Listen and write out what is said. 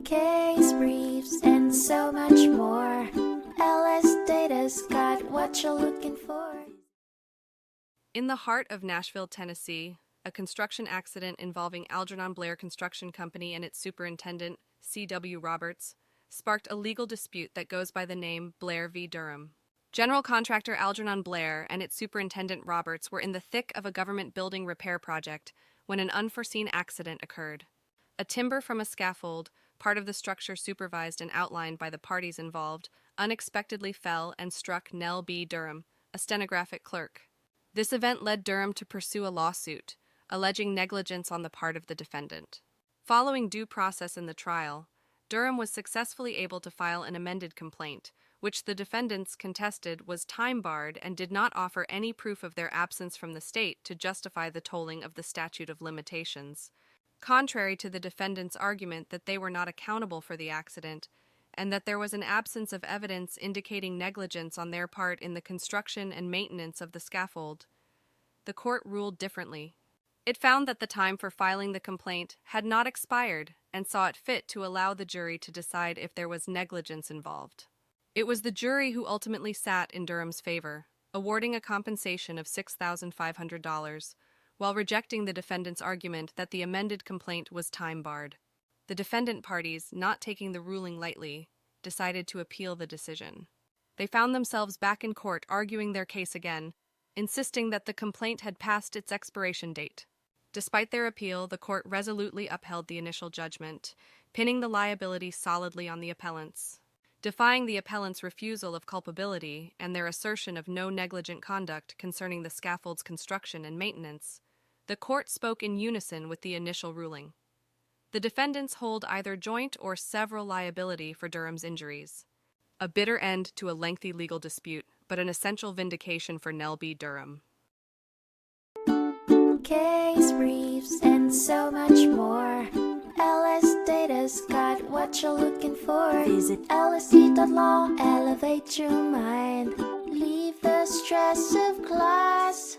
case briefs, and so much more. LSData's got what you're looking for. In the heart of Nashville, Tennessee, a construction accident involving Algernon Blair Construction Company and its superintendent, C.W. Roberts, sparked a legal dispute that goes by the name Blair v. Durham. General contractor Algernon Blair and its superintendent Roberts were in the thick of a government building repair project when an unforeseen accident occurred. A timber from a scaffold, part of the structure supervised and outlined by the parties involved, unexpectedly fell and struck Nell B. Durham, a stenographic clerk. This event led Durham to pursue a lawsuit, alleging negligence on the part of the defendant. Following due process in the trial, Durham was successfully able to file an amended complaint, which the defendants contested was time-barred and did not offer any proof of their absence from the state to justify the tolling of the statute of limitations. Contrary to the defendants' argument that they were not accountable for the accident, and that there was an absence of evidence indicating negligence on their part in the construction and maintenance of the scaffold, the court ruled differently. It found that the time for filing the complaint had not expired and saw it fit to allow the jury to decide if there was negligence involved. It was the jury who ultimately sat in Durham's favor, awarding a compensation of $6,500, while rejecting the defendant's argument that the amended complaint was time-barred. The defendant parties, not taking the ruling lightly, decided to appeal the decision. They found themselves back in court arguing their case again, insisting that the complaint had passed its expiration date. Despite their appeal, the court resolutely upheld the initial judgment, pinning the liability solidly on the appellants. Defying the appellants' refusal of culpability and their assertion of no negligent conduct concerning the scaffold's construction and maintenance, the court spoke in unison with the initial ruling. The defendants hold either joint or several liability for Durham's injuries. A bitter end to a lengthy legal dispute, but an essential vindication for Nell B. Durham. Case briefs, and so much more. LSData's got what you're looking for. Visit lsd.law, elevate your mind. Leave the stress of class.